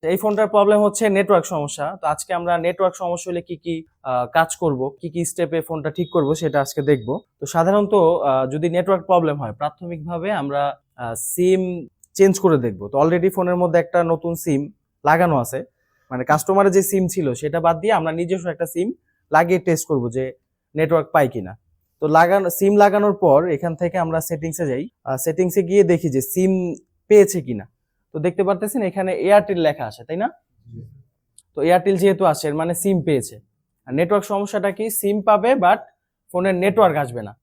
এই ফোনটার প্রবলেম হচ্ছে নেটওয়ার্ক সমস্যা। তো আজকে আমরা নেটওয়ার্ক সমস্যা হলে কি কি কাজ করব, কি কি স্টেপে ফোনটা ঠিক করব সেটা আজকে দেখব। তো সাধারণত যদি নেটওয়ার্ক প্রবলেম হয় প্রাথমিকভাবে আমরা সিম চেঞ্জ করে দেখব। তো অলরেডি ফোনের মধ্যে একটা নতুন সিম লাগানো আছে, মানে কাস্টমারের যে সিম ছিল সেটা বাদ দিয়ে আমরা নিজস্ব একটা সিম লাগিয়ে টেস্ট করব যে নেটওয়ার্ক পাই কিনা। তো সিম লাগানোর পর এখান থেকে আমরা সেটিংসে যাই, সেটিংসে গিয়ে দেখি যে সিম পেয়েছে কিনা। তো দেখতে পারতেছেন এখানে এয়ারটেল লেখা আছে, তাই না? তো এয়ারটেল যেহেতু আসে এর মানে সিম পেয়েছে। আর নেটওয়ার্ক সমস্যাটা কি, সিম পাবে বাট ফোনের নেটওয়ার্ক আসবে না,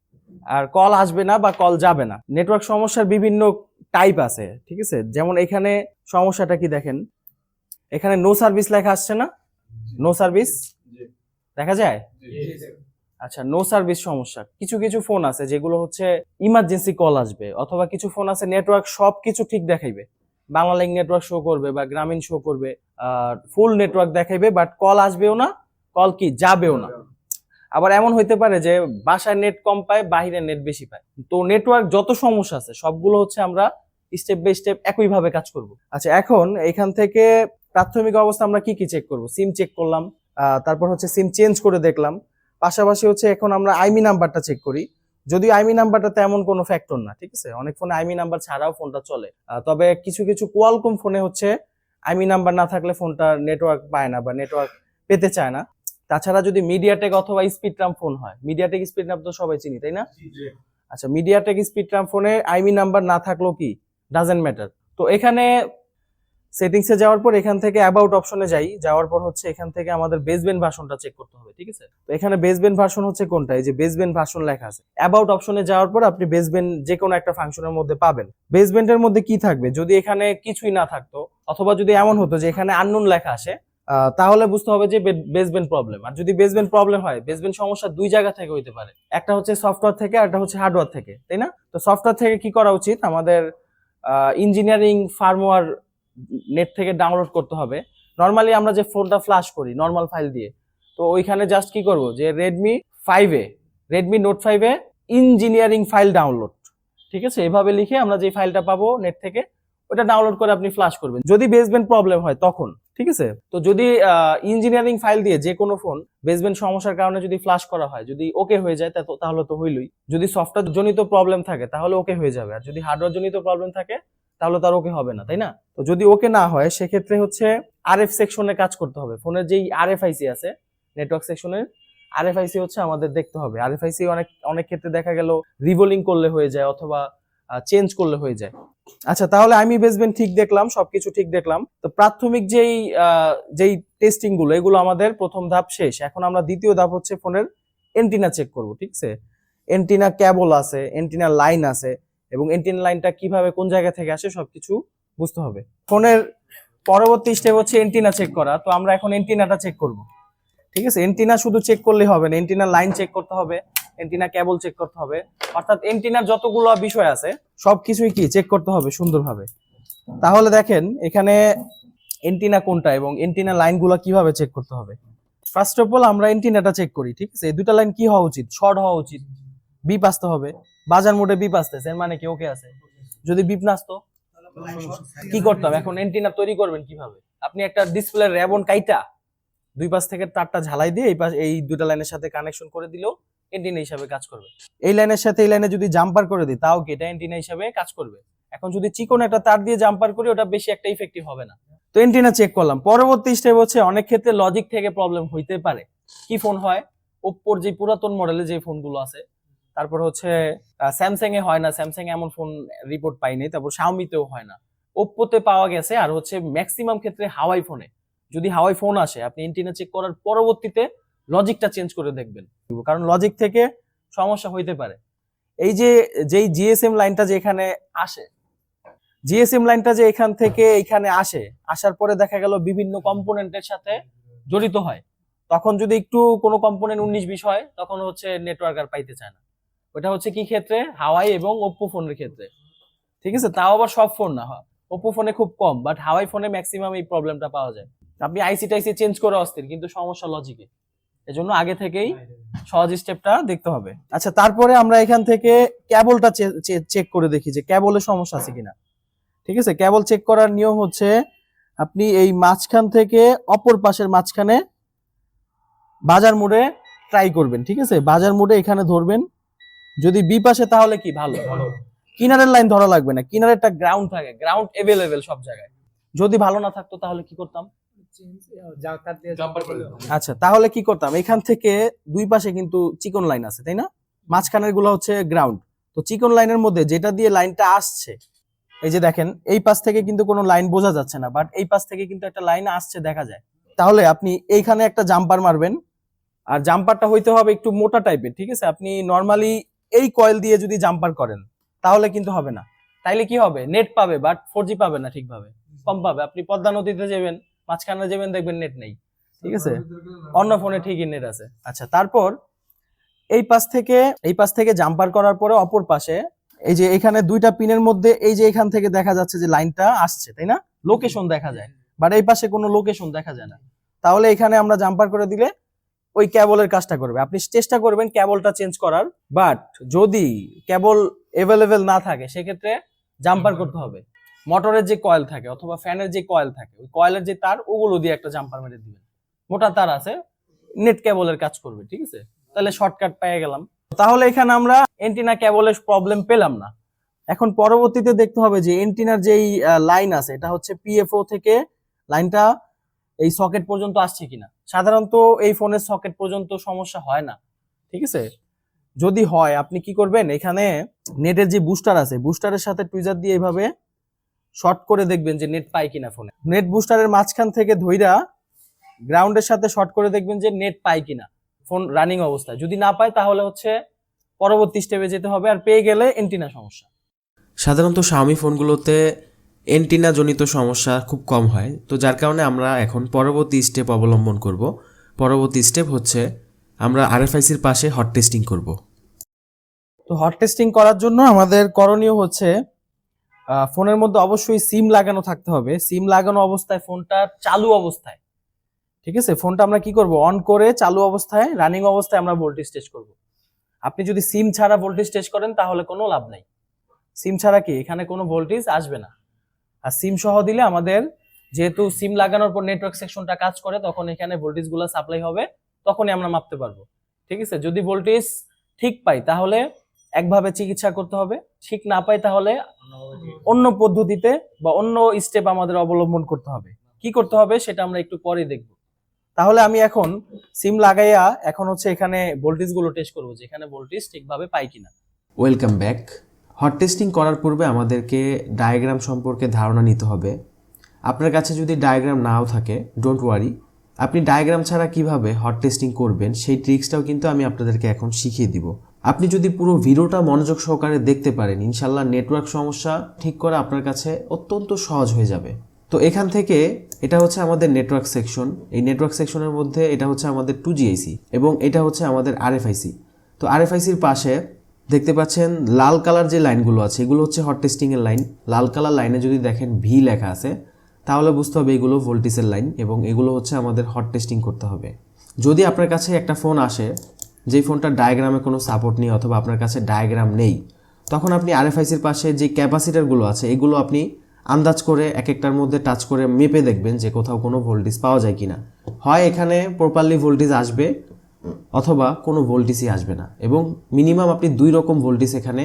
আর কল আসবে না বা কল যাবে না। নেটওয়ার্ক সমস্যার বিভিন্ন টাইপ আছে, ঠিক আছে? যেমন এখানে সমস্যাটা কি দেখেন, এখানে নো সার্ভিস লেখা আসছে না? নো সার্ভিস দেখা যায়। আচ্ছা, নো সার্ভিস সমস্যা। কিছু কিছু ফোন আছে যেগুলো হচ্ছে ইমার্জেন্সি কল আসবে, অথবা কিছু ফোন আছে নেটওয়ার্ক সবকিছু ঠিক দেখাইবে, বাংলালিংক নেটওয়ার্ক শো করবে বা গ্রামীণ শো করবে, ফুল নেটওয়ার্ক দেখাইবে, বাট কল আসবেও না, কল কি যাবেও না। আবার এমন হইতে পারে যে বাসায় নেট কম পায়, বাহিরে নেট বেশি পায়। তো নেটওয়ার্ক যত সমস্যা আছে সবগুলো হচ্ছে আমরা স্টেপ বাই স্টেপ একইভাবে কাজ করব। আচ্ছা, এখন এখান থেকে প্রাথমিক অবস্থা আমরা কি কি চেক করব? সিম চেক করলাম, তারপর হচ্ছে সিম চেঞ্জ করে দেখলাম, পাশাপাশি হচ্ছে এখন আমরা আইমি নাম্বারটা চেক করি। যদিও আইমি নাম্বারটা তেমন কোনো ফ্যাক্টর না, ঠিক আছে? অনেক ফোনে আইমি নাম্বার ছাড়াও ফোনটা চলে, তবে কিছু কিছু কোয়ালকম ফোনে হচ্ছে আইমি নাম্বার না থাকলে ফোনটা নেটওয়ার্ক পায় না বা নেটওয়ার্ক পেতে চায় না। তাছাড়া যদি মিডিয়াটেক অথবা স্পিডট্রাম ফোন হয়, মিডিয়াটেক স্পিডট্রাম তো সবাই চিনি, তাই না? আচ্ছা, মিডিয়াটেক স্পিডট্রাম ফোনে আইমি নাম্বার না থাকলেও কি ডাজেন্ট ম্যাটার। তো এখানে সেটিংসে যাওয়ার পর এখান থেকে অ্যাবাউট অপশনে যাই, যাওয়ার পর হচ্ছে এখান থেকে আমাদের বেসবেন্ড ভার্সনটা চেক করতে হবে, ঠিক আছে? তো এখানে বেসবেন্ড ভার্সন হচ্ছে কোনটা, এই যে বেসবেন্ড ভার্সন লেখা আছে। অ্যাবাউট অপশনে যাওয়ার পর আপনি বেসবেন্ড যে কোনো একটা ফাংশনের মধ্যে পাবেন। বেসবেন্ডের মধ্যে কি থাকবে, যদি এখানে কিছুই না থাকতো, অথবা যদি এমন হতো যে এখানে আননোন লেখা আসে, তাহলে বুঝতে হবে যে বেসবেন্ড প্রবলেম। আর যদি বেসবেন্ড প্রবলেম হয়, বেসবেন্ড সমস্যা দুই জায়গা থেকে হইতে পারে, একটা হচ্ছে সফটওয়্যার থেকে আর একটা হচ্ছে হার্ডওয়্যার থেকে, তাই না? তো সফটওয়্যার থেকে কি করা উচিত, আমাদের ইঞ্জিনিয়ারিং ফার্মওয়্যার নেট থেকে ডাউনলোড করতে হবে। নর্মালি আমরা যে ফোনটা ফ্ল্যাশ করি নর্মাল ফাইল দিয়ে, তো ওইখানে জাস্ট কি করব, যে রেডমি নোট 5 এ ইঞ্জিনিয়ারিং ফাইল ডাউনলোড, ঠিক আছে? এভাবে লিখে আমরা যে ফাইলটা পাবো নেট থেকে ওটা ডাউনলোড করে আপনি ফ্ল্যাশ করবেন যদি বেসবেন্ড প্রবলেম হয় তখন, ঠিক আছে? তো যদি ইঞ্জিনিয়ারিং ফাইল দিয়ে যে কোনো ফোন বেসবেন্ড সমস্যার কারণে যদি ফ্ল্যাশ করা হয়, যদি ওকে হয়ে যায় তাহলে তো হইলই। যদি সফটওয়্যার জনিত প্রবলেম থাকে তাহলে ওকে হয়ে যাবে, আর যদি হার্ডওয়্যার জনিত প্রবলেম থাকে তাহলে তার ওকে হবে না, তাই না? তো যদি ওকে না হয় সেক্ষেত্রে হচ্ছে আরএফ সেকশনে কাজ করতে হবে। ফোনের যেই আরএফআইসি আছে নেটওয়ার্ক সেকশনের, আরএফআইসি হচ্ছে আমাদের দেখতে হবে। আরএফআইসি অনেক অনেক ক্ষেত্রে দেখা গেল রিভোলিং করলে হয়ে যায় অথবা চেঞ্জ করলে হয়ে যায়। আচ্ছা, তাহলে আমি বেসবেন্ড ঠিক দেখলাম, সবকিছু ঠিক দেখলাম। তো প্রাথমিক যেই টেস্টিং গুলো এগুলো আমাদের প্রথম ধাপ শেষ। এখন আমরা দ্বিতীয় ধাপ হচ্ছে ফোনের এন্টিনা চেক করব, ঠিক আছে? এন্টিনা কেবল আছে, এন্টিনা লাইন আছে, এবং এন্টিনা লাইনটা কিভাবে কোন জায়গা থেকে আসে সবকিছু বুঝতে হবে। ফোনের পরবর্তী স্টেপ হচ্ছে এন্টিনা চেক করা। তো আমরা এখন এন্টিনাটা চেক করব, ঠিক আছে? এন্টিনা শুধু চেক করলেই হবে না, এন্টিনা লাইন চেক করতে হবে, এন্টিনা কেবল চেক করতে হবে, অর্থাৎ এন্টিনার যতগুলো বিষয় আছে সবকিছুই কি চেক করতে হবে সুন্দরভাবে। তাহলে দেখেন এখানে এন্টিনা কোনটা এবং এন্টিনা লাইনগুলো কিভাবে চেক করতে হবে। ফার্স্ট অফ অল আমরা এন্টিনাটা চেক করি, ঠিক আছে? এই দুটা লাইন কি হওয়া উচিত, শর্ট হওয়া উচিত, বিপ আসতে হবে। বাজার মোডে বিপ আসতেছে এর মানে কি ওকে আছে। যদি বিপ না আসতো কি করতাম, এখন এন্টিনা তৈরি করবেন কিভাবে? আপনি একটা ডিসপ্লে রেবন কাইটা দুই পাশ থেকে তারটা ঝালাই দিয়ে এই দুটা লাইনের সাথে কানেকশন করে দিলেও এন্টিনা হিসাবে কাজ করবে। এই লাইনের সাথে এই লাইনে যদি জাম্পার করে দিই তাও কি এটা এন্টিনা হিসাবে কাজ করবে। এখন যদি চিকন একটা তার দিয়ে জাম্পার করি ওটা বেশি একটা ইফেক্টিভ হবে না। তো এন্টিনা চেক করলাম। পরবর্তী স্টেপ হচ্ছে অনেক ক্ষেত্রে লজিক থেকে প্রবলেম হইতে পারে। কি ফোন হয়, ওপ্পোর যে পুরাতন মডেলের যে ফোনগুলো আছে, তারপর হচ্ছে স্যামসাং এ হয় না, স্যামসাং এমন ফোন রিপোর্ট পাইনি, তারপর শাওমিতেও হয় না, ওপ্পোতে পাওয়া গেছে। আর হচ্ছে ম্যাক্সিমাম ক্ষেত্রে হাওয়াই ফোনে, যদি হাওয়াই ফোন আসে আপনি এন্টিনা চেক করার পরবর্তীতে লজিকটা চেঞ্জ করে দেখবেন, কারণ লজিক থেকে সমস্যা হইতে পারে। এই যেই জিএসএম লাইনটা যে এখানে আসে, জিএসএম লাইনটা যে এখান থেকে এখানে আসে, আসার পরে দেখা গেল বিভিন্ন কম্পোনেন্টের সাথে জড়িত হয়, তখন যদি একটু কোনো কম্পোনেন্ট 19-20 হয় তখন হচ্ছে নেটওয়ার্ক আর পাইতে চায় না। ওটা হচ্ছে কি ক্ষেত্রে, হাওয়াই এবং ওপ্পো ফোনের ক্ষেত্রে, ঠিক আছে? তাও আবার সব ফোন না, ওপ্পো ফোনে খুব কম, বাট হাওয়াই ফোনে ম্যাক্সিমাম এই প্রবলেমটা পাওয়া যায়। আপনি আইসি টাইসি চেঞ্জ করে অস্থির, কিন্তু সমস্যা লজিকে। এজন্য আগে থেকেই সহজ স্টেপটা দেখতে হবে। আচ্ছা, তারপরে আমরা এখান থেকে কেবলটা চেক করে দেখি যে কেবলের সমস্যা আছে কিনা, ঠিক আছে? কেবল চেক করার নিয়ম হচ্ছে আপনি এই মাঝখান থেকে অপর পাশের মাঝখানে বাজার মোড়ে ট্রাই করবেন, ঠিক আছে? বাজার মোড়ে এখানে ধরবেন, যদি বি পাশে তাহলে কি ভালো, কিনারের লাইন ধরা লাগবে না, কিনারে একটা গ্রাউন্ড থাকে, গ্রাউন্ড এভেলেবেল সব জায়গায়। যদি ভালো না থাকতো তাহলে কি করতাম? আচ্ছা, তাহলে কি করতাম, এখান থেকে দুই পাশে কিন্তু চিকন লাইন আছে তাই না, মাঝখানের গুলো হচ্ছে গ্রাউন্ড। তো চিকন লাইনের মধ্যে যেটা দিয়ে লাইনটা আসছে, এই যে দেখেন এই পাশ থেকে কিন্তু কোনো লাইন বোঝা যাচ্ছে না, বাট এই পাশ থেকে কিন্তু একটা লাইন আসছে দেখা যায়। তাহলে আপনি এইখানে একটা জাম্পার মারবেন, আর জাম্পারটা হইতে হবে একটু মোটা টাইপের, ঠিক আছে? আপনি নরমালি এই কয়েল দিয়ে যদি জাম্পার করেন তাহলে কিন্তু হবে না। তাইলে কি হবে, নেট পাবে বাট 4G পাবে না, ঠিকভাবে কম পাবে। আপনি পদ্মা নদীতে যাবেন, মাঝখানে যাবেন, দেখবেন নেট নেই, ঠিক আছে? অন্য ফোনে ঠিকই নেট আছে। আচ্ছা, তারপর এই পাশ থেকে জাম্পার করার পরে অপর পাশে এই যে এখানে দুইটা পিনের মধ্যে এই যে এখান থেকে দেখা যাচ্ছে যে লাইনটা আসছে তাই না, লোকেশন দেখা যায়, বাট এই পাশে কোনো লোকেশন দেখা যায় না। তাহলে এখানে আমরা জাম্পার করে দিলে ওই কেবলের কাজটা করবে। আপনি চেষ্টা করবেন কেবলটা চেঞ্জ করার, বাট যদি কেবল এভেলেবেল না থাকে সেক্ষেত্রে জাম্পার করতে হবে। মোটরের যে কয়েল থাকে অথবা ফ্যানের যে কয়েল থাকে, ওই কয়েলের যে তার, ওগুলো দিয়ে একটা জাম্পার মেরে দিবেন। মোটা তার আছে, নেট কেবলের কাজ করবে, ঠিক আছে? তাহলে শর্টকাট পেয়ে গেলাম। তাহলে এখানে আমরা এন্টিনা কেবলের প্রবলেম পেলাম না। এখন পরবর্তীতে দেখতে হবে যে এন্টিনার যেই লাইন আছে এটা হচ্ছে পিএফও থেকে লাইনটা এই সকেট পর্যন্ত আসছে কিনা। সাধারণত এই ফোনের সকেট পর্যন্ত সমস্যা হয় না, ঠিক আছে? যদি হয় আপনি কি করবেন, এখানে নেটের যে বুস্টার আছে, বুস্টারের সাথে টুইজার দিয়ে এইভাবে শর্ট করে দেখবেন যে নেট পায় কিনা ফোনে। নেট বুস্টারের মাঝখান থেকে ধইরা গ্রাউন্ডের সাথে শর্ট করে দেখবেন যে নেট পায় কিনা ফোন রানিং অবস্থায়। যদি না পায় তাহলে হচ্ছে পরবর্তী স্টেপে যেতে হবে, আর পেয়ে গেলে এন্টিনা সমস্যা। সাধারণত শাওমি ফোনগুলোতে এন্টিনা জনিত সমস্যা খুব কম হয়, তো যার কারণে আমরা এখন পরবর্তী স্টেপ অবলম্বন করব। পরবর্তী স্টেপ হচ্ছে আমরা আরএফআইসির পাশে হট টেস্টিং করব। তো হট টেস্টিং করার জন্য আমাদের করণীয় হচ্ছে ফোনের মধ্যে অবশ্যই সিম লাগানো থাকতে হবে। সিম লাগানো অবস্থায় ফোনটা চালু অবস্থায়, ঠিক আছে, ফোনটা আমরা কি করব, অন করে চালু অবস্থায় রানিং অবস্থায় আমরা ভোল্টেজ টেস্ট করব। আপনি যদি সিম ছাড়া ভোল্টেজ টেস্ট করেন তাহলে কোনো লাভ নাই। সিম ছাড়া কি এখানে কোনো ভোল্টেজ আসবে না। আর সিম সহ দিলে আমাদের, যেহেতু সিম লাগানোর পর নেটওয়ার্ক সেকশনটা কাজ করে, তখন এখানে ভোল্টেজ গুলো সাপ্লাই হবে, তখনই আমরা মাপতে পারবো, ঠিক আছে? যদি ভোল্টেজ ঠিক পাই তাহলে একভাবে চিকিৎসা করতে হবে, ঠিক না পাই তাহলে অন্য পদ্ধতিতে বা অন্য স্টেপ আমাদের অবলম্বন করতে হবে। কি করতে হবে সেটা আমরা একটু পরে দেখব। তাহলে আমি এখন সিম লাগাইয়া এখন হচ্ছে এখানে ভোল্টেজ গুলো টেস্ট করবো যে এখানে ভোল্টেজ ঠিকভাবে পাই কিনা। Welcome back. হট টেস্টিং করার পূর্বে আমাদেরকে ডায়াগ্রাম সম্পর্কে ধারণা নিতে হবে। আপনার কাছে যদি ডায়াগ্রাম নাও থাকে, ডোন্ট ওয়ারি, আপনি ডায়াগ্রাম ছাড়া কিভাবে হট টেস্টিং করবেন সেই ট্রিক্সটাও কিন্তু আমি আপনাদেরকে এখন শিখিয়ে দিব। আপনি যদি পুরো ভিডিওটা মনোযোগ সহকারে দেখতে পারেন, ইনশাল্লাহ নেটওয়ার্ক সমস্যা ঠিক করা আপনার কাছে অত্যন্ত সহজ হয়ে যাবে। তো এখান থেকে এটা হচ্ছে আমাদের নেটওয়ার্ক সেকশন। এই নেটওয়ার্ক সেকশনের মধ্যে এটা হচ্ছে আমাদের 2G এবং এটা হচ্ছে আমাদের আরএফআইসি। তো আরএফআইসির পাশে দেখতে পাচ্ছেন লাল কালার যে লাইনগুলো আছে, এগুলো হচ্ছে হট টেস্টিংয়ের লাইন। লাল কালার লাইনে যদি দেখেন ভি লেখা আছে তাহলে বুঝতে হবে এগুলো ভোল্টেজের লাইন এবং এগুলো হচ্ছে আমাদের হট টেস্টিং করতে হবে। যদি আপনার কাছে একটা ফোন আসে যেই ফোনটার ডায়াগ্রামে কোনো সাপোর্ট নেই অথবা আপনার কাছে ডায়াগ্রাম নেই, তখন আপনি আরএফআইসির পাশে যে ক্যাপাসিটারগুলো আছে এগুলো আপনি আন্দাজ করে এক একটার মধ্যে টাচ করে মেপে দেখবেন যে কোথাও কোনো ভোল্টেজ পাওয়া যায় কিনা। হয় এখানে প্রপারলি ভোল্টেজ আসবে অথবা কোনো ভোল্টেজই আসবে না, এবং মিনিমাম আপনি 2 রকম ভোল্টেজ এখানে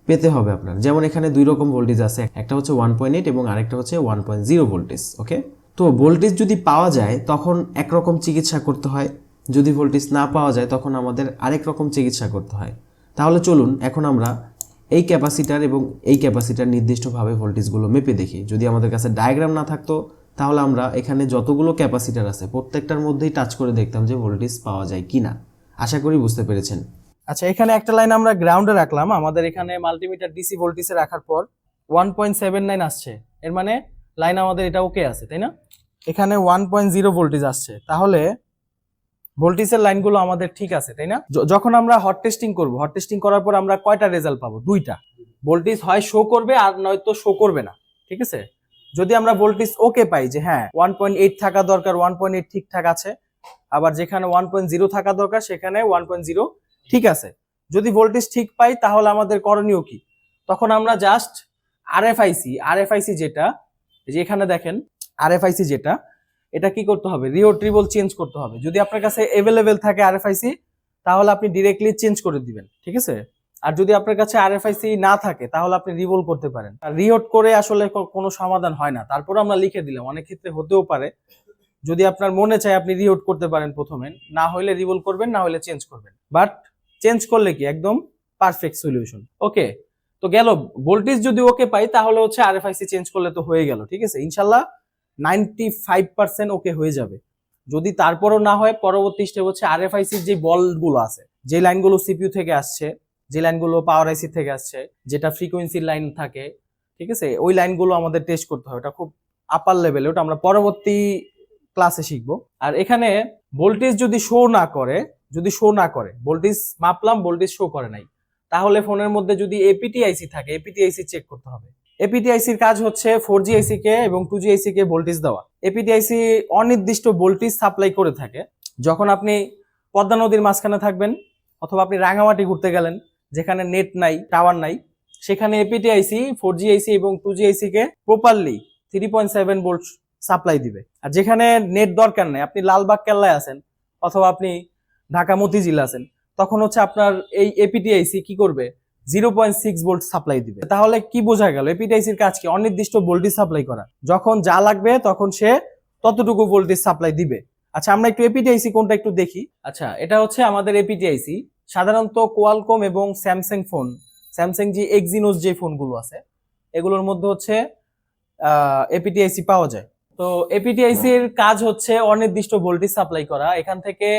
পেতে হবে আপনার। যেমন এখানে 2 রকম ভোল্টেজ আছে, একটা হচ্ছে 1.8 এবং আরেকটা হচ্ছে 1.0 ভোল্টেজ। ওকে, তো ভোল্টেজ যদি পাওয়া যায় তখন একরকম চিকিৎসা করতে হয়, যদি ভোল্টেজ না পাওয়া যায় তখন আমাদের আরেক রকম চিকিৎসা করতে হয়। তাহলে চলুন এখন আমরা এই ক্যাপাসিটার এবং এই ক্যাপাসিটার নির্দিষ্টভাবে ভোল্টেজগুলো মেপে দেখি। যদি আমাদের কাছে ডায়াগ্রাম না থাকতো তাহলে আমরা এখানে যতগুলো ক্যাপাসিটার আছে প্রত্যেকটার মধ্যেই টাচ করে দেখতাম যে ভোল্টেজ পাওয়া যায় কিনা। আশা করি বুঝতে পেরেছেন। আচ্ছা, এখানে একটা লাইন আমরা গ্রাউন্ডে রাখলাম, আমাদের এখানে মাল্টিমিটার ডিসি ভোল্টেজে রাখার পর 1.79 আসছে, এর মানে লাইন আমাদের এটা ওকে আছে তাই না? এখানে 1.0 ভোল্টেজ আসছে, তাহলে ভোল্টেজের লাইনগুলো আমাদের ঠিক আছে তাই না? যখন আমরা হট টেস্টিং করব, হট টেস্টিং করার পর আমরা কয়টা রেজাল্ট পাবো? 2টা। ভোল্টেজ হয় শো করবে আর নয়তো শো করবে না, ঠিক আছে? যদি আমরা ভোল্টেজ ওকে পাই যে হ্যাঁ 1.8 থাকা দরকার, 1.8 ঠিকঠাক আছে, আবার যেখানে 1.0 থাকা দরকার সেখানে 1.0 ঠিক আছে। যদি ভোল্টেজ ঠিক পাই তাহলে আমাদের করণীয় কি? তখন আমরা জাস্ট আরএফআইসি যেটা, যে এখানে দেখেন আরএফআইসি যেটা, এটা কি করতে হবে, রিওট্রিবল চেঞ্জ করতে হবে। যদি আপনার কাছে অ্যাভেলেবেল থাকে আরএফআইসি, তাহলে আপনি ডিরেক্টলি চেঞ্জ করে দিবেন, ঠিক আছে। আর যদি আপনার কাছে আরএফআইসি না থাকে, তাহলে আপনি রিভোল করতে পারেন। আর রিওট করে আসলে কোনো সমাধান হয় না, তারপর আমরা লিখে দিলাম। অনেক ক্ষেত্রে হতেও পারে, যদি আপনার মনে চায় আপনি রিওট করতে পারেন প্রথমে, না হলে রিভোল করবেন, না হলে চেঞ্জ করবেন। বাট চেঞ্জ করলে কি একদম পারফেক্ট সলিউশন। ওকে, তো গেল। ভোল্টেজ যদি ওকে পাই, তাহলে হচ্ছে আরএফআইসি চেঞ্জ করলে তো হয়ে গেল, ঠিক আছে। ইনশাল্লাহ 95% ওকে হয়ে যাবে। যদি তারপরও না হয়, পরবর্তী স্টেপ হচ্ছে আরএফআইসির যে বলগুলো আছে, যে লাইনগুলো সিপিইউ থেকে আসছে, যে লাইনগুলো পাওয়ার আইসি থেকে আসছে, যেটা ফ্রিকোয়েন্সির লাইন থাকে, ঠিক আছে, ওই লাইনগুলো আমাদের টেস্ট করতে হয়। ওটা খুব আপার লেভেলে, ওটা আমরা পরবর্তী ক্লাসে শিখবো। আর এখানে ভোল্টেজ যদি শো না করে, ভোল্টেজ মাপলাম, ভোল্টেজ শো করে নাই, তাহলে ফোনের মধ্যে যদি এপিটি আইসি থাকে, এপিটি আইসি চেক করতে হবে। এপিটি আইসির কাজ হচ্ছে 4G আইসি কে এবং 2G আইসি কে ভোল্টেজ দেওয়া। এপিটি আইসি অনির্দিষ্ট ভোল্টেজ সাপ্লাই করে থাকে। যখন আপনি পদ্মা নদীর মাঝখানে থাকবেন, অথবা আপনি রাঙামাটি ঘুরতে গেলেন, যেখানে নেট নাই, টাওয়ার নাই, সেখানে এপিটি আইসি 4G আইসি এবং 2G আইসি কে প্রপারলি 3.7 ভোল্ট সাপ্লাই দিবে। আর যেখানে নেট দরকার নাই, আপনি লালবাগ কেল্লায় আছেন, অথবা আপনি ঢাকা মতিঝিল আছেন, তখন হচ্ছে আপনার এই এপিটি আইসি কি করবে, 0.6 ভোল্ট সাপ্লাই দিবে। তাহলে কি বোঝা গেল, এপিটি আইসির কাজ কি, অনির্দিষ্ট ভোল্টেজ সাপ্লাই করা। যখন যা লাগবে তখন সে ততটুকু ভোল্টেজ সাপ্লাই দিবে। আচ্ছা, আমরা একটু এপিটি আইসি কোনটা একটু দেখি। আচ্ছা, এটা হচ্ছে আমাদের এপিটি আইসি। সাধারণত কোয়ালকম এবং স্যামসাং ফোন, স্যামসাং যে এক্সিনোস যে ফোনগুলো আছে, এগুলোর মধ্যে হচ্ছে এপিটি আইসি পাওয়া যায়। তো এপিটি আইসির কাজ হচ্ছে অনির্দিষ্ট ভোল্টেজ সাপ্লাই করা। এখান থেকে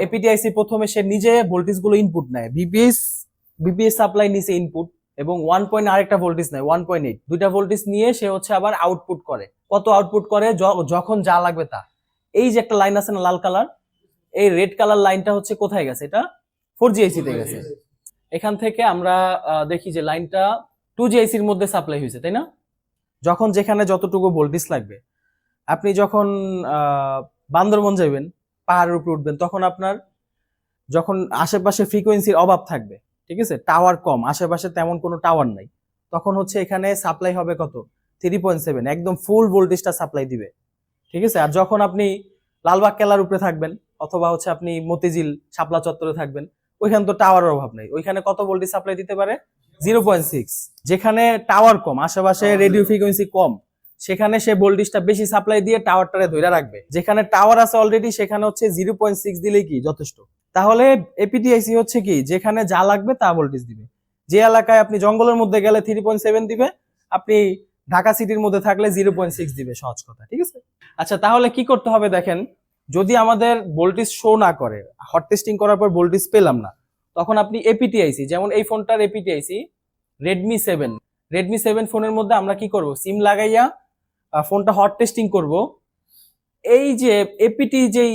এপিটি আইসি প্রথমে সে নিজে ভোল্টেজ গুলো ইনপুট নেয়, বিপিএস সাপ্লাই নিচে ইনপুট, এবং 1 আরেকটা ভোল্টেজ নেয় 1.8, দুইটা ভোল্টেজ নিয়ে সে হচ্ছে আবার আউটপুট করে। কত আউটপুট করে, যখন যা লাগবে তা। এই যে একটা লাইন আছে না লাল কালার, এই রেড কালার লাইনটা হচ্ছে কোথায় গেছে, এটা 4G আইসি তে গেছে। এখান থেকে আমরা দেখি যে লাইনটা 2G আইসির মধ্যে সাপ্লাই হয়েছে, তাই না। যখন যেখানে যতটুকু ভোল্টেজ লাগবে, আপনি যখন বান্দরবন যাবেন, পাহাড়ের উপরে উঠবেন, তখন আপনার যখন আশেপাশে ফ্রিকোয়েন্সির অভাব থাকবে, ঠিক আছে, টাওয়ার কম, আশেপাশে তেমন কোনো টাওয়ার নাই, তখন হচ্ছে এখানে সাপ্লাই হবে কত, 3.7, একদম ফুল ভোল্টেজটা সাপ্লাই দিবে, ঠিক আছে। আর যখন আপনি লালবাগ কেল্লার উপরে থাকবেন, অথবা হচ্ছে আপনি মতিঝিল শাপলা চত্বরে থাকবেন, ওইখানে তো টাওয়ারের অভাব নাই, ওইখানে কত ভোল্টেজ সাপ্লাই দিতে পারে, 0.6। যেখানে টাওয়ার কম, আশেপাশে রেডিও ফ্রিকোয়েন্সি কম, সেখানে সে ভোল্টেজটা বেশি সাপ্লাই দিয়ে টাওয়ারটারে ধরে রাখবে। যেখানে টাওয়ার আছে অলরেডি, সেখানে হচ্ছে 0.6 দিলেই কি যথেষ্ট। তাহলে এপিটি আইসি হচ্ছে কি, যেখানে যা লাগবে তা ভোল্টেজ দিবে। যে এলাকায় আপনি জঙ্গলের মধ্যে গেলে 3.7 দিবে, আপনি ঢাকা সিটির মধ্যে থাকলে 0.6 দিবে, সহজ কথা, ঠিক আছে। আচ্ছা, তাহলে কি করতে হবে দেখেন, যদি আমাদের ভোল্টেজ শো না করে, হট টেস্টিং করার পর ভোল্টেজ পেলাম না, তখন আপনি এপিটি আইসি, যেমন এই ফোনটার এপিটি আইসি রেডমি 7 ফোনের মধ্যে আমরা কি করব, সিম লাগাইয়া ফোনটা হট টেস্টিং করব। এই যে এপিটি, যেই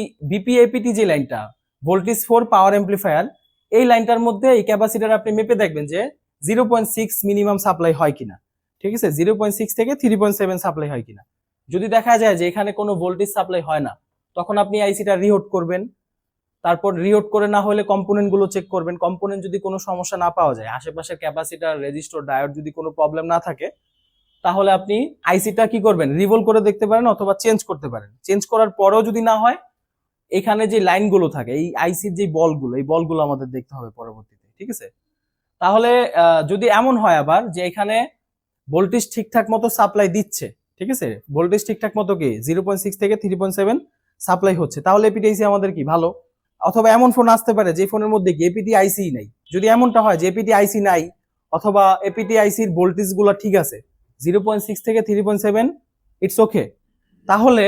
এপিটি যে লাইনটা, ভোল্টেজ 4 পাওয়ার এমপ্লিফায়ার, এই লাইনটার মধ্যে এই ক্যাপাসিটার আপনি মেপে দেখবেন যে 0.6 মিনিমাম সাপ্লাই হয় কিনা, ঠিক আছে, 0.6 থেকে 3.7 সাপ্লাই হয় কিনা। যদি দেখা যায় যে এখানে কোনো ভোল্টেজ সাপ্লাই হয় না, তখন আপনি আইসিটা রিহোট করবেন। তারপর রিহোট করে না হলে কম্পোনেন্ট গুলো চেক করবেন। কম্পোনেন্ট যদি কোনো সমস্যা না পাওয়া যায়, আশেপাশের ক্যাপাসিটার, রেজিস্টর, ডায়োড যদি কোনো প্রবলেম না থাকে, তাহলে আপনি আইসিটা কি করবেন, রিভোল করে দেখতে পারেন, অথবা চেঞ্জ করতে পারেন। চেঞ্জ করার পরেও যদি না হয়, এখানে যে লাইনগুলো থাকে, এই আইসির যে বলগুলো, এই বলগুলো আমাদের দেখতে হবে পরবর্তীতে, ঠিক আছে। তাহলে যদি এমন হয় আবার যে এখানে ভোল্টেজ ঠিকঠাক মতো সাপ্লাই দিচ্ছে, ঠিক আছে, ভোল্টেজ ঠিকঠাক মতো কি 0.6 থেকে 3.7 সাপ্লাই হচ্ছে, তাহলে এপিটি আইসি আমাদের কি ভালো। অথবা এমন ফোন আসতে পারে যে ফোনের মধ্যে কি এপিটি আইসি নাই। যদি এমনটা হয় যে এপিটি আইসি নাই, অথবা এপিটি আইসির ভোল্টেজ গুলো ঠিক আছে, 0.6 থেকে 3.7, ইটস ওকে, তাহলে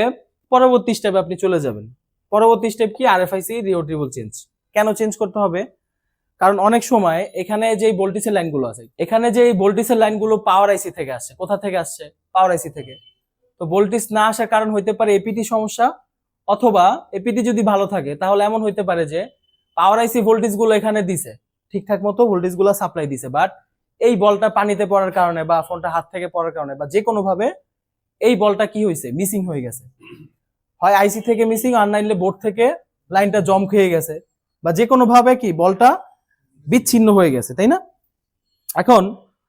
পরবর্তী স্টেপে আপনি চলে যাবেন। পরবর্তী স্টেপ কি, আরএফআইসি রিওট্রিবল চেঞ্জ। কেন চেঞ্জ করতে হবে, কারণ অনেক সময় এখানে যে ভোল্টেজের লাইনগুলো আছে, এখানে যে ভোল্টেজের লাইনগুলো পাওয়ার আইসি থেকে আসছে, কোথা থেকে আসছে, পাওয়ার আইসি থেকে। তো ভোল্টেজ না আসার কারণ হইতে পারে এপিটি সমস্যা, অথবা এপিটি যদি ভালো থাকে, তাহলে এমন হইতে পারে যে পাওয়ার আইসি ভোল্টেজ গুলো এখানে দিছে, ঠিকঠাক মতো ভোল্টেজ গুলো সাপ্লাই দিছে, বাট এই বলটা পানিতে পড়ার কারণে, বা ফোনটা হাত থেকে পড়ার কারণে, বা যে কোনো ভাবে এই বলটা কি হয়েছে, মিসিং হয়ে গেছে। হয় আইসি থেকে মিসিং, আর নাইলে বোর্ড থেকে লাইনটা জম খেয়ে গেছে, বা যে কোনো ভাবে কি বলটা বিচ্ছিন্ন হয়ে গেছে, তাই না। এখন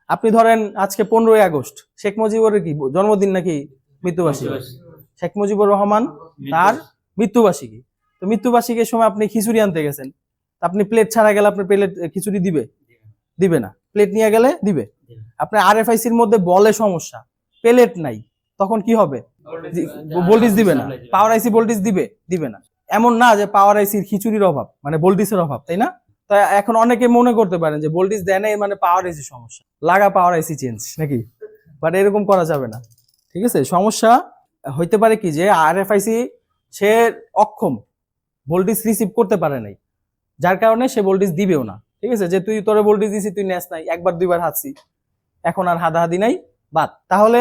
আপনি ধরেন আজকে 15ই আগস্ট, শেখ মুজিবুরের কি জন্মদিন নাকি, মৃত্যুবার্ষিকী। শেখ মুজিবুর রহমান তার মৃত্যুবার্ষিকী। তো মৃত্যুবার্ষিকীর সময় আপনি খিচুড়ি আনতে গেছেন, আপনি প্লেট ছাড়া গেলে আপনার প্লেট খিচুড়ি দিবে? দিবে না। প্লেট নিয়ে গেলে দিবে। আপনার আরএফআইসির মধ্যে বলে সমস্যা, প্লেট নাই, তখন কি হবে? ভোল্টেজ দিবে না। পাওয়ার আইসি ভোল্টেজ দিবে? দিবে না। এমন না যে পাওয়ার আইসির খিচুড়ির অভাব, মানে ভোল্টেজের অভাব, তাই না? তো এখন অনেকে মনে করতে পারেন যে ভোল্টেজ দেয় না মানে পাওয়ার আইসি সমস্যা, লাগা পাওয়ার আইসি চেঞ্জ নাকি? বাট এরকম করা যাবে না, ঠিক আছে? সমস্যা হইতে পারে কি যে আরএফআইসি সে অক্ষম, ভোল্টেজ রিসিভ করতে পারে নাই, যার কারণে সে ভোল্টেজ দিবেও না, ঠিক আছে? যে তুই তোরে ভোল্টেজ দিছি, তুই নেস নাই, একবার দুইবার হাঁটছি, এখন আর হাদাহাদি নাই, বাদ। তাহলে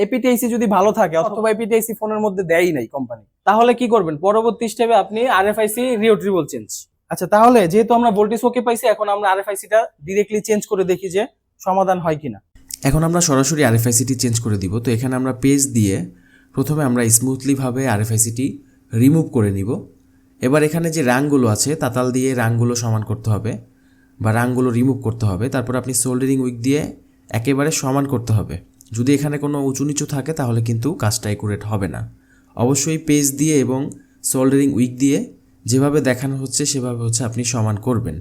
এপিটিআইসি যদি ভালো থাকে অথবা এপিটিআইসি ফোনের মধ্যে দেয়ই নাই কোম্পানি, তাহলে কি করবেন? পরবর্তী স্টেপে আপনি আরএফআইসি রিওট্রিবল চেঞ্জ। আচ্ছা, তাহলে যেহেতু আমরা ভোল্টেজ ওকে পাইছি, এখন আমরা আরএফআইসিটা ডিরেক্টলি চেঞ্জ করে দেখি যে সমাধান হয় কিনা। এখন আমরা সরাসরি আরএফআইসিটি চেঞ্জ করে দিব। তো এখানে আমরা পেজ দিয়ে প্রথমে আমরা স্মুথলিভাবে আরএফআইসিটি রিমুভ করে নিব। এবার এখানে যে রাংগুলো আছে তাতাল দিয়ে রাংগুলো সমান করতে হবে বা রাংগুলো রিমুভ করতে হবে। তারপর আপনি সোল্ডারিং উইক দিয়ে একেবারে সমান করতে হবে। যদি এখানে কোনো উঁচু নিচু থাকে তাহলে কিন্তু কাজটা অ্যাকুরেট হবে না। অবশ্যই পেজ দিয়ে এবং সোল্ডারিং উইক দিয়ে যেভাবে দেখানো হচ্ছে সেভাবে হচ্ছে আপনি সমান করবেন।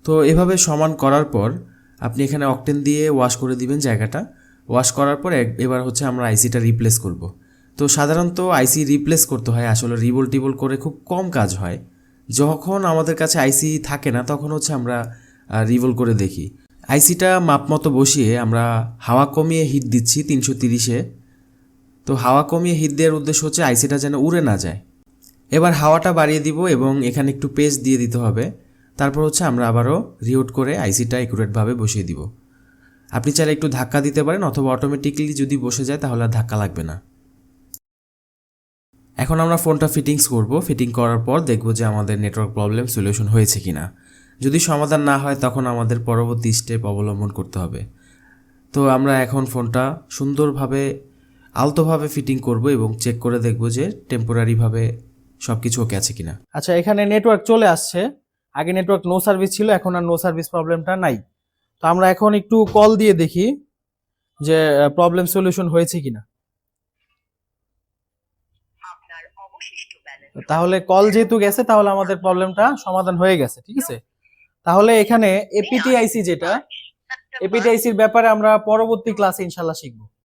তো এভাবে সমান করার পর আপনি এখানে অকটেন দিয়ে ওয়াশ করে দিবেন জায়গাটা। ওয়াশ করার পর এবার হচ্ছে আমরা আইসিটা রিপ্লেস করব। তো সাধারণত আইসি রিপ্লেস করতে হয় আসলে রিবল টিবল করে খুব কম কাজ হয়। যখন আমাদের কাছে আইসি থাকে না তখন হচ্ছে আমরা রিভল করে দেখি। আইসিটা মাপ মতো বসিয়ে আমরা হাওয়া কমিয়ে হিট দিচ্ছি 330-এ। তো হাওয়া কমিয়ে হিট দেওয়ার উদ্দেশ্য হচ্ছে আইসিটা যেন উড়ে না যায়। এবার হাওয়াটা বাড়িয়ে দিব এবং এখানে একটু পেস্ট দিয়ে দিতে হবে। তারপর হচ্ছে আমরা আবারও রিউট করে আইসিটা অ্যাকুরেটভাবে বসিয়ে দিব। আপনি চাইলে একটু ধাক্কা দিতে পারেন অথবা অটোমেটিক্যালি যদি বসে যায় তাহলে আর ধাক্কা লাগবে না। এখন আমরা ফোনটা ফিটিংস করব। ফিটিং করার পর দেখব যে আমাদের নেটওয়ার্ক প্রবলেম সলিউশন হয়েছে কিনা। যদি সমাধান না হয় তখন আমাদের পরবর্তী স্টেপ অবলম্বন করতে হবে। তো আমরা এখন ফোনটা সুন্দরভাবে আলতোভাবে ফিটিং করব এবং চেক করে দেখব যে টেম্পোরারিভাবে সব কিছু ওকে আছে কিনা। আচ্ছা, এখানে নেটওয়ার্ক চলে আসছে। আগে নেটওয়ার্ক নো সার্ভিস ছিল, এখন আর নো সার্ভিস প্রবলেমটা নাই। তো আমরা এখন একটু কল দিয়ে দেখি যে প্রবলেম সলিউশন হয়েছে কিনা। তাহলে কল যেহেতু গেছে তাহলে আমাদের প্রবলেমটা সমাধান হয়ে গেছে, ঠিক আছে? তাহলে এখানে এপিটিআইসি যেটা, এপিটিআইসির ব্যাপারে আমরা পরবর্তী ক্লাসে ইনশাল্লাহ শিখবো।